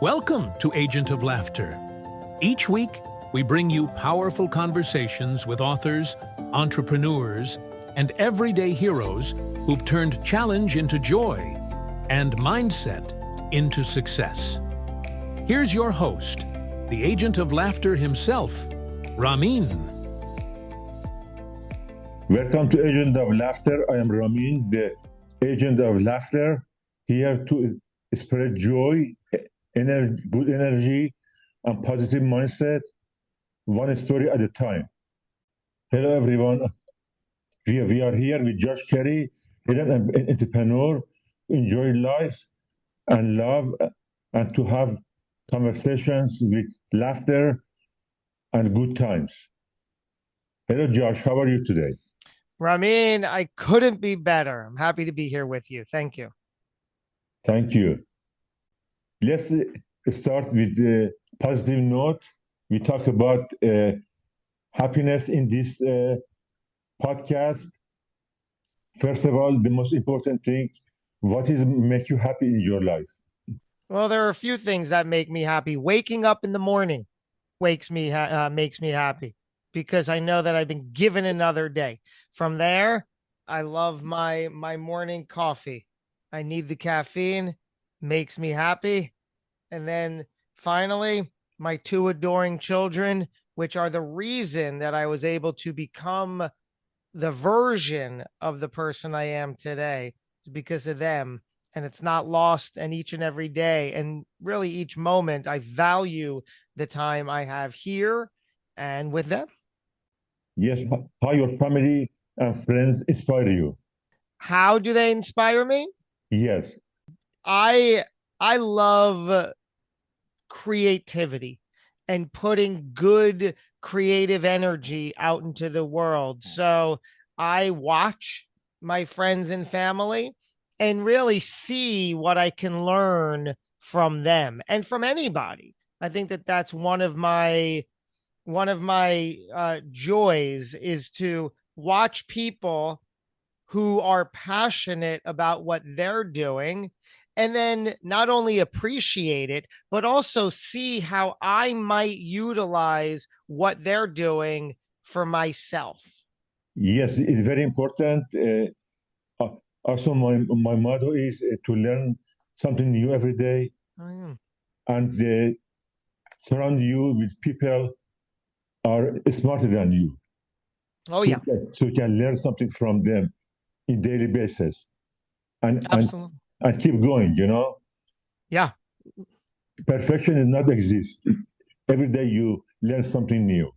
Welcome to Agent of Laughter. Each week, we bring you powerful conversations with authors, entrepreneurs, and everyday heroes who've turned challenge into joy and mindset into success. Here's your host, the Agent of Laughter himself, Ramin. Welcome to Agent of Laughter. I am Ramin, the Agent of Laughter, here to spread joy, good energy, and positive mindset, one story at a time. Hello, everyone. We are here with Cary, an entrepreneur, enjoy life and love, and to have conversations with laughter and good times. Hello, Josh. How are you today? Ramin, I couldn't be better. I'm happy to be here with you. Thank you. Thank you. Let's start with a positive note. We talk about happiness in this podcast. First of all, the most important thing, what is make you happy in your life? Well, there are a few things that make me happy. Waking up in the morning makes me happy because I know that I've been given another day. From there, I love my morning coffee. I need the caffeine, makes me happy. And then finally, my two adoring children, which are the reason that I was able to become the version of the person I am today, because of them. And it's not lost. And each and every day, and really each moment, I value the time I have here and with them. Yes, how your family and friends inspire you? How do they inspire me? Yes. I love creativity and putting good creative energy out into the world. So I watch my friends and family and really see what I can learn from them and from anybody. I think that that's one of my joys is to watch people who are passionate about what they're doing, and then not only appreciate it, but also see how I might utilize what they're doing for myself. Yes, it's very important. Also, my motto is to learn something new every day. Oh, yeah. And surround you with people are smarter than you. Oh, yeah. So you can learn something from them in daily basis. And Absolutely. And keep going, Yeah. Perfection does not exist. Every day you learn something new.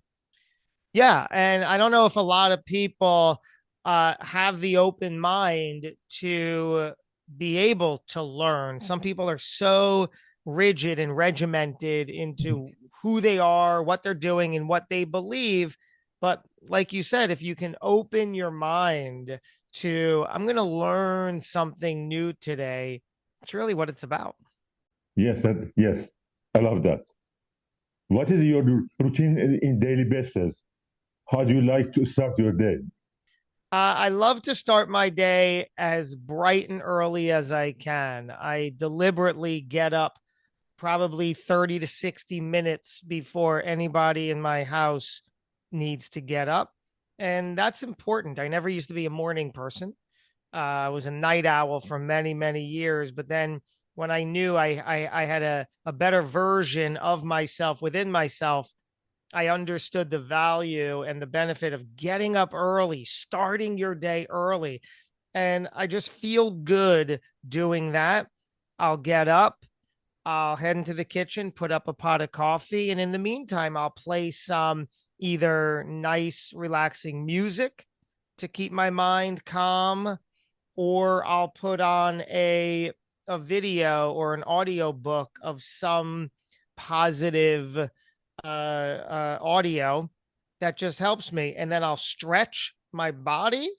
Yeah. And I don't know if a lot of people have the open mind to be able to learn. Some people are so rigid and regimented into who they are, what they're doing, and what they believe. But like you said, if you can open your mind to, I'm going to learn something new today, it's really what it's about. Yes, I love that. What is your routine in daily basis? How do you like to start your day? I love to start my day as bright and early as I can. I deliberately get up probably 30 to 60 minutes before anybody in my house needs to get up. And that's important. I never used to be a morning person. I was a night owl for many, many years. But then when I knew I had a better version of myself within myself, I understood the value and the benefit of getting up early, starting your day early. And I just feel good doing that. I'll get up, I'll head into the kitchen, put up a pot of coffee. And in the meantime, I'll play some either nice, relaxing music to keep my mind calm, or I'll put on a video or an audio book of some positive audio that just helps me. And then I'll stretch my body.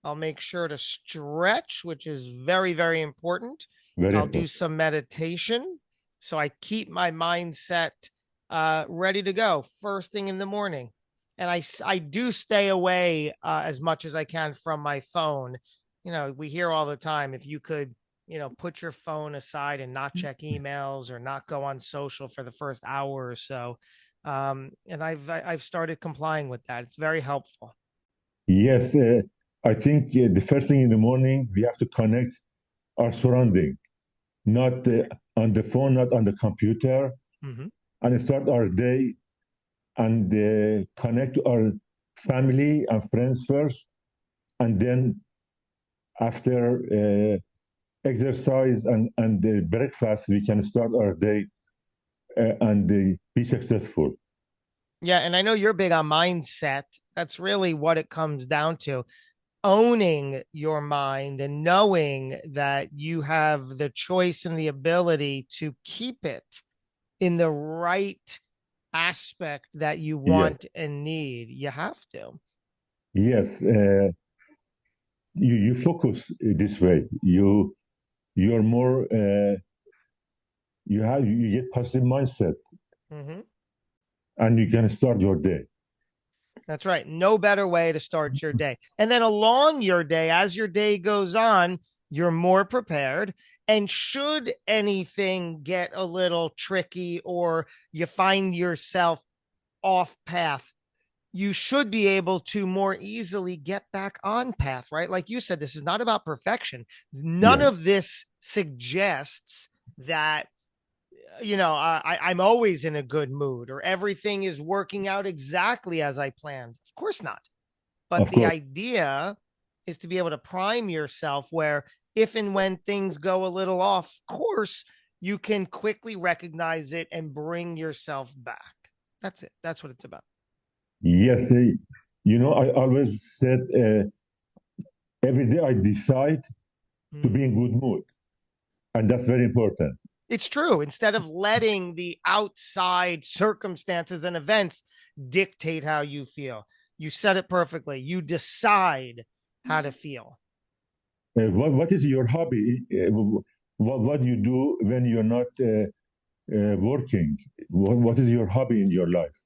I'll make sure to stretch, which is very, very important. I'll do some meditation. So I keep my mindset ready to go first thing in the morning. And I do stay away as much as I can from my phone. We hear all the time, if you could put your phone aside and not check emails or not go on social for the first hour or so. And I've started complying with that. It's very helpful. Yes, I think the first thing in the morning we have to connect our surrounding, not on the phone, not on the computer, Mhm. and start our day and connect to our family and friends first, and then after exercise and breakfast, we can start our day and be successful. Yeah, and I know you're big on mindset. That's really what it comes down to. Owning your mind and knowing that you have the choice and the ability to keep it in the right aspect that you Yes, want and need. You have to. yes. You focus this way. You're more. You get positive mindset, Mhm. and you can start your day. That's right. No better way to start your day. And then along your day, as your day goes on, you're more prepared. And should anything get a little tricky or you find yourself off path, you should be able to more easily get back on path, right? Like you said, this is not about perfection. None Yes, of this suggests that I'm always in a good mood or everything is working out exactly as I planned. Of course not. But of the course. idea is to be able to prime yourself where if and when things go a little off course, you can quickly recognize it and bring yourself back. That's it. That's what it's about. Yes, I always said every day I decide to be Mhm. in good mood, and that's very important. It's true. Instead of letting the outside circumstances and events dictate how you feel, you said it perfectly. You decide how to feel. What is your hobby? What do you do when you're not working? What is your hobby in your life?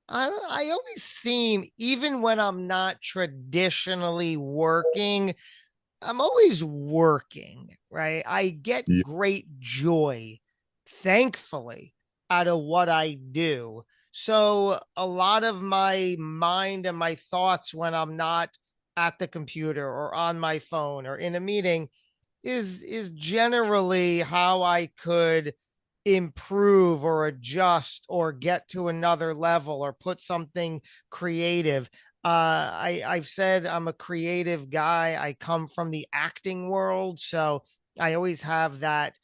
I always seem, even when I'm not traditionally working, I'm always working, right? I get Yeah. great joy, thankfully, out of what I do. So a lot of my mind and my thoughts when I'm not at the computer or on my phone or in a meeting is generally how I could improve or adjust or get to another level or put something creative. I've said I'm a creative guy. I come from the acting world, so I always have that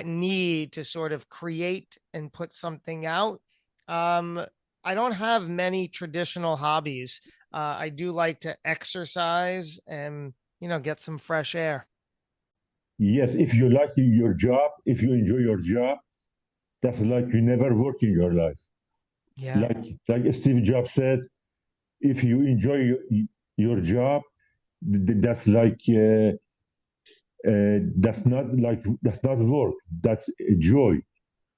need to sort of create and put something out. Um, I don't have many traditional hobbies. I do like to exercise and get some fresh air. Yes, if you like your job, if you enjoy your job, that's like you never work in your life. Yeah, Like Steve Jobs said, if you enjoy your job, that's like that's not work. That's joy.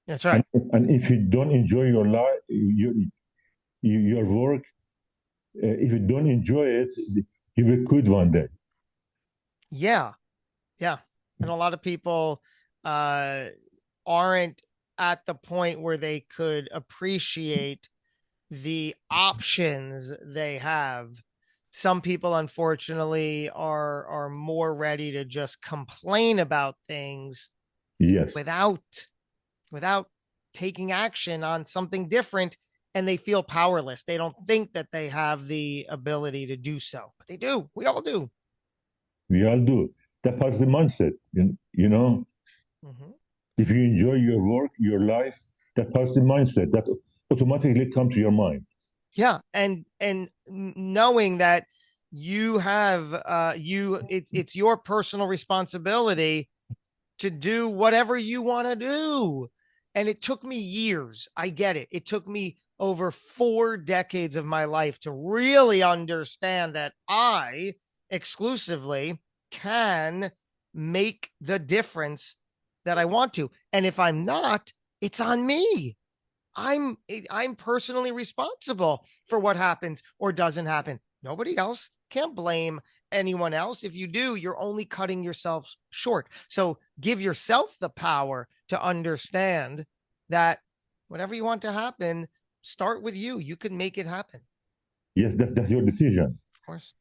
that's And right. and if you don't enjoy your work, if you don't enjoy it, you will quit one day. Yeah, yeah. And a lot of people uh, aren't at the point where they could appreciate the options they have. Some people, unfortunately, are more ready to just complain about things Yes, without taking action on something different, and they feel powerless. They don't think that they have the ability to do so, but they do. We all do. we all do. That was the mindset. Mhm. If you enjoy your work, your life, that positive mindset that automatically come to your mind. Yeah, and knowing that you have it's your personal responsibility to do whatever you want to do. And it took me years. I get it. It took me over 4 decades of my life to really understand that I exclusively can make the difference that I want to. And if I'm not, it's on me. I'm I'm personally responsible for what happens or doesn't happen. Nobody else. Can't blame anyone else. If you do, you're only cutting yourself short. So give yourself the power to understand that whatever you want to happen, start with you. You can make it happen. Yes, that's your decision. Of course.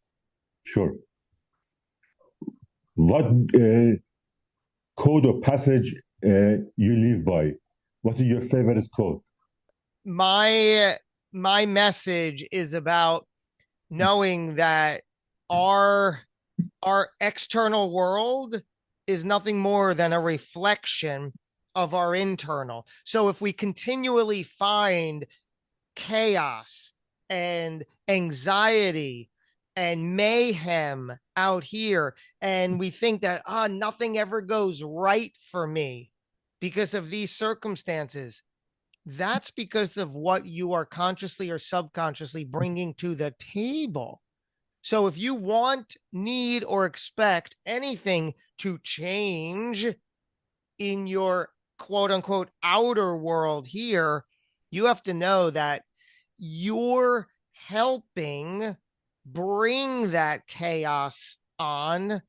Sure. What code or passage you live by? What is your favorite code? My message is about knowing that our external world is nothing more than a reflection of our internal. So if we continually find chaos and anxiety and mayhem out here, and we think that nothing ever goes right for me because of these circumstances, that's because of what you are consciously or subconsciously bringing to the table. So if you want, need, or expect anything to change in your quote unquote outer world here, you have to know that you're helping bring that chaos on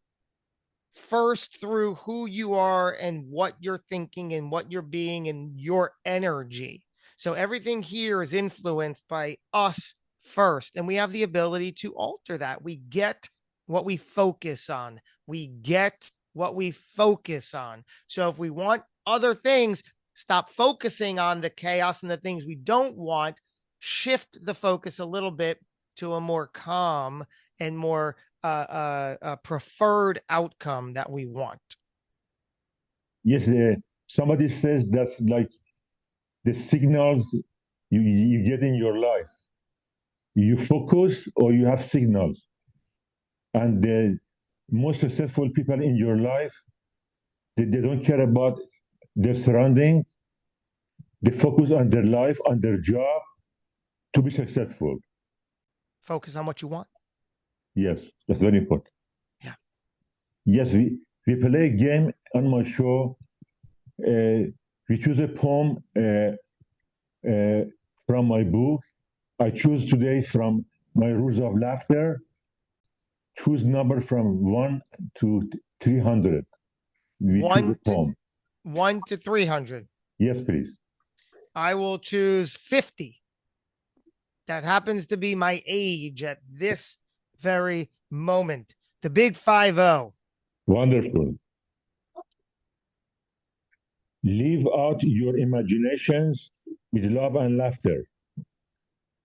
first through who you are and what you're thinking and what you're being and your energy. So everything here is influenced by us first, and we have the ability to alter that. We get what we focus on. We get what we focus on. So if we want other things, stop focusing on the chaos and the things we don't want, shift the focus a little bit to a more calm and more preferred outcome that we want. Yes, somebody says that's like the signals you get in your life. You focus or you have signals. And the most successful people in your life, they don't care about their surrounding. They focus on their life, on their job to be successful. Focus on what you want. Yes, that's very important. Yeah. Yes, we play a game on my show. We choose a poem from my book. I choose today from my Rules of Laughter. Choose number from 1 to 300. We choose a poem. 1 to 300. Yes, please. I will choose 50. That happens to be my age at this very moment. The big 50. Wonderful. Leave out your imaginations with love and laughter.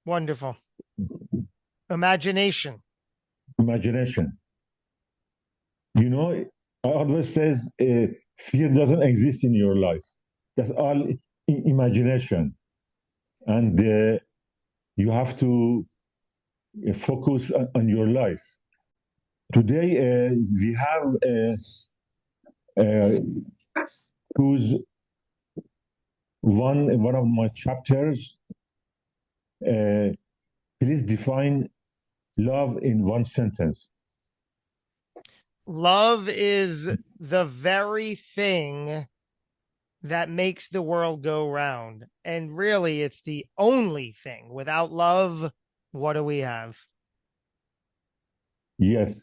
Wonderful. Imagination. Imagination. You know, I always says fear doesn't exist in your life. That's all imagination. And you have to focus on your life. Today, we have choose one of my chapters. Please define love in one sentence. Love is the very thing that makes the world go round. And really, it's the only thing. Without love, what do we have? Yes.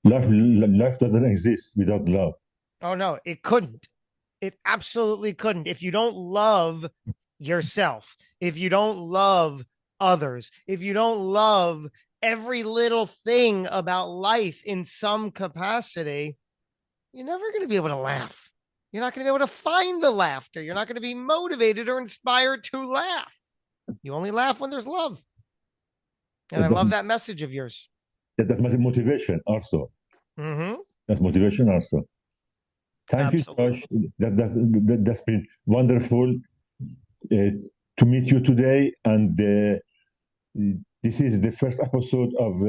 Life doesn't exist without love. Oh, no, it couldn't. It absolutely couldn't. If you don't love yourself, if you don't love others, if you don't love every little thing about life in some capacity, you're never going to be able to laugh. You're not going to be able to find the laughter. You're not going to be motivated or inspired to laugh. You only laugh when there's love. And I love that message of yours. That's motivation also. Mm-hmm. That's motivation also. Thank Absolutely. you, Josh. That's been wonderful to meet you today. And this is the first episode of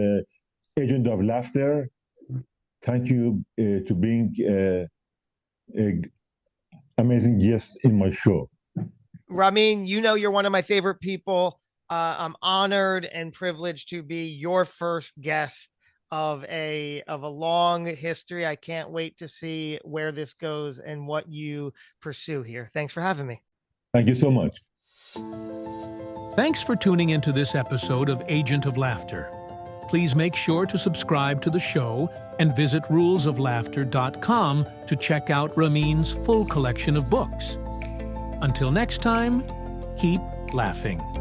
Agent of Laughter. Thank you to being an amazing guest in my show. Ramin, you know you're one of my favorite people. I'm honored and privileged to be your first guest of a long history. I can't wait to see where this goes and what you pursue here. Thanks for having me. Thank you so much. Thanks for tuning into this episode of Agent of Laughter. please make sure to subscribe to the show and visit rulesoflaughter.com to check out Ramin's full collection of books. Until next time, keep laughing.